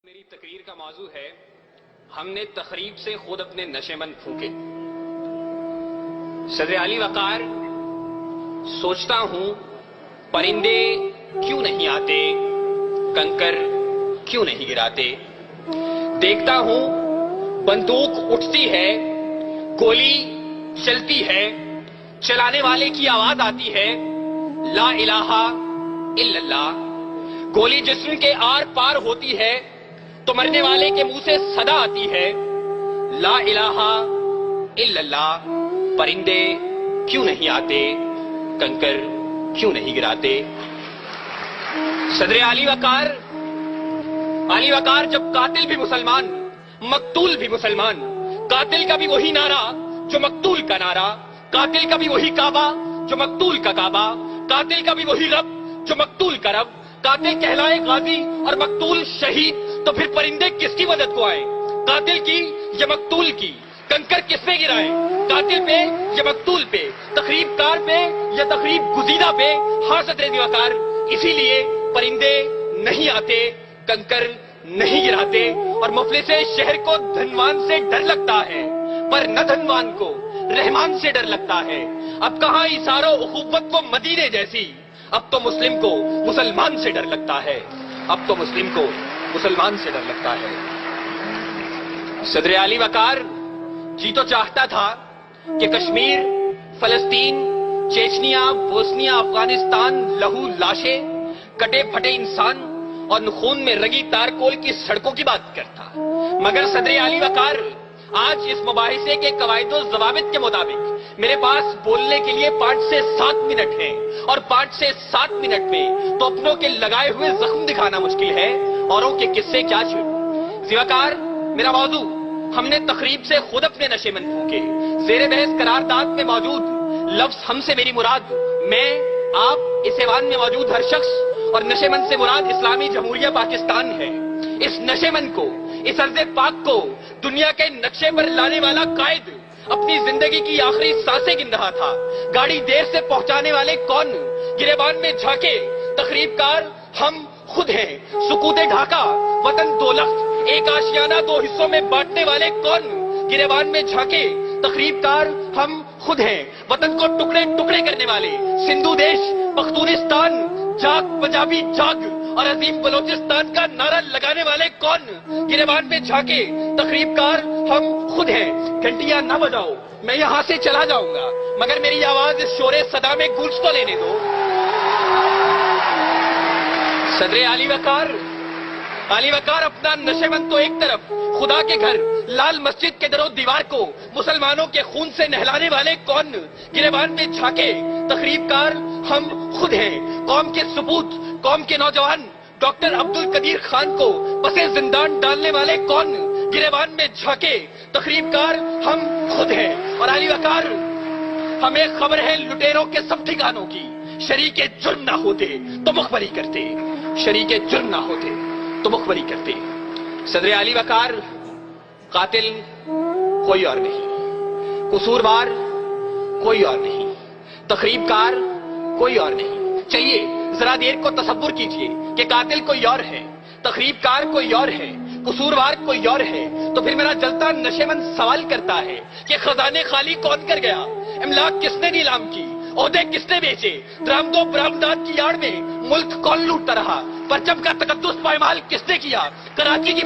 میری تقریر کا موضوع ہے ہم نے تخریب سے خود اپنے نشے مند پھونکے۔ صدر علی وقار، سوچتا ہوں پرندے کیوں نہیں آتے، کنکر کیوں نہیں گراتے، دیکھتا ہوں بندوق اٹھتی ہے، گولی چلتی ہے، چلانے والے کی آواز آتی ہے لا الہ الا اللہ، گولی جسم کے آر پار ہوتی ہے تو مرنے والے کے منہ سے صدا آتی ہے لا الہ الا اللہ، پرندے کیوں نہیں آتے، کنکر کیوں نہیں گراتے۔ صدر علی وقار جب قاتل بھی مسلمان، مقتول بھی مسلمان، قاتل کا بھی وہی نعرہ جو مقتول کا نعرہ، قاتل کا بھی وہی کعبہ جو مقتول کا کعبہ، قاتل کا بھی وہی رب جو مقتول کا رب، قاتل کہلائے غازی اور مقتول شہید، تو پھر پرندے کس کی مدد کو آئے، قاتل کی یا مقتول کی، کنکر کس پہ گرائے، قاتل پہ یا مقتول پہ، تخریب کار پہ یا تخریب گزیدہ پہ۔ ہاں صدر علی وقار، اسی لیے پرندے نہیں آتے، کنکر نہیں گراتے، اور مفلس شہر کو دھنوان سے ڈر لگتا ہے پر نہ دھنوان کو رحمان سے ڈر لگتا ہے۔ اب کہاں ایثار و اخوت کو مدینے جیسی، اب تو مسلم کو مسلمان سے ڈر لگتا ہے، اب تو مسلم کو مسلمان سے ڈر لگتا ہے۔ صدر علی وقار جی تو چاہتا تھا کہ کشمیر، فلسطین، چیچنیا، بوسنیا، افغانستان، لہو لاشیں، کٹے پھٹے انسان اور خون میں رگی تارکول کی سڑکوں کی بات کرتا، مگر صدر علی وقار آج اس مباحثے کے قواعد و ضوابط کے مطابق میرے پاس بولنے کے لیے 5 سے 7 منٹ ہیں، اور 5 سے 7 منٹ میں تو اپنوں کے لگائے ہوئے زخم دکھانا مشکل ہے، اوروں کے قصے کیا چھوڑوں۔ ذی وقار، میرا موضوع ہم نے تخریب سے خود اپنے نشے مند پھونکے، زیر بحث قرارداد میں موجود لفظ ہم سے میری مراد میں، آپ، اس ایوان میں موجود ہر شخص، اور نشے مند سے مراد اسلامی جمہوریہ پاکستان ہے۔ اس نشے مند کو، اس ارض پاک کو دنیا کے نقشے پر لانے والا قائد اپنی زندگی کی آخری سانسیں گن رہا تھا۔ گاڑی دیر سے پہنچانے والے کون، گریبان میں جھانکے تخریب کار ہم خود ہیں۔ سکوت ڈھاکہ وطن دو لخت، ایک آشیانہ 2 حصوں میں بانٹنے والے کون، گریبان میں جھانکے تخریب کار ہم خود ہیں۔ وطن کو ٹکڑے ٹکڑے کرنے والے، سندھو دیش، پختونستان، جاگ پنجابی جاگ اور عظیم بلوچستان کا نعرہ لگانے والے کون، گریبان میں جھانکے تخریب کار ہم خود ہیں۔ گھنٹیاں نہ بجاؤ، میں یہاں سے چلا جاؤں گا، مگر میری آواز اس شور صدا میں گونج تو لینے دو۔ صدر علی وقار اپنا نشے مند تو ایک طرف، خدا کے گھر لال مسجد کے در و دیوار کو مسلمانوں کے خون سے نہلانے والے کون، گریبان میں جھانکے تخریب کار ہم خود ہیں۔ قوم کے سپوت، قوم کے نوجوان ڈاکٹر عبدالقدیر خان کو پسے زندان ڈالنے والے کون، گریبان میں جھانکے تخریب کار ہم خود ہیں۔ اور علی وقار، ہمیں خبر ہے لٹیروں کے سب ٹھکانوں کی، شریک جرم نہ ہوتے تو مخبری کرتے، شریک جرم نہ ہوتے تو مخبری کرتے۔ صدر علی وقار، قاتل کوئی اور نہیں، قصوروار کوئی اور نہیں، تخریب کار کوئی اور نہیں۔ چلیے ذرا دیر کو تصور کیجئے کہ قاتل کوئی اور ہے، تخریب کار کوئی اور ہے، قصوروار کوئی اور ہے، تو پھر میرا جلتا نشے مند سوال کرتا ہے کہ خزانے خالی کون کر گیا، املاک کس نے نیلام کی، عہدے کس نے بیچے، درآمد و برآمدات کی آڑ میں ملک کون لوٹتا رہا، پرچم کا تقدس پائمال کس نے کیا، کراچی کی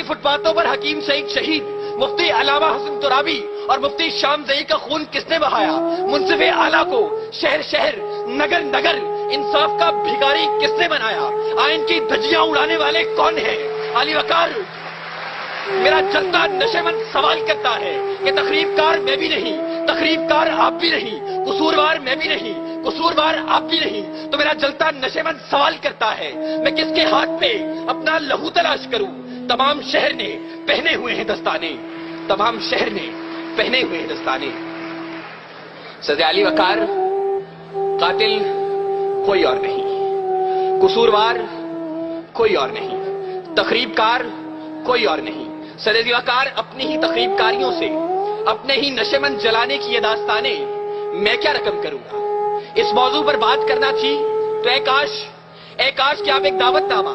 فٹ پاتھوں پر حکیم سعید شہید، مفتی علامہ حسن ترابی اور مفتی شام زئی کا خون کس نے بہایا، منصف اعلیٰ کو شہر شہر، نگر نگر انصاف کا بھیکاری کس نے بنایا، آئین کی دھجیاں اڑانے والے کون ہیں۔ علی وقار، میرا جلتا نشے مند سوال کرتا ہے کہ تخریب کار میں بھی نہیں، تخریب کار آپ بھی نہیں، قصوروار میں بھی نہیں، قصوروار آپ بھی نہیں، تو میرا جلتا نشے مند سوال کرتا ہے میں کس کے ہاتھ پہ اپنا لہو تلاش کروں۔ تمام شہر نے پہنے ہوئے ہیں دستانے، تمام شہر نے پہنے ہوئے ہیں دستانے۔ صدر علی وقار، قاتل کوئی اور نہیں، قصوروار کوئی اور نہیں، تخریب کار کوئی اور نہیں۔ صدر علی وقار، اپنی ہی تخریب کاریوں سے، اپنے ہی نشے مند جلانے کی یہ داستانیں میں کیا رقم کروں گا۔ اس موضوع پر بات کرنا تھی تو اے کاش کہ آپ ایک دعوت نامہ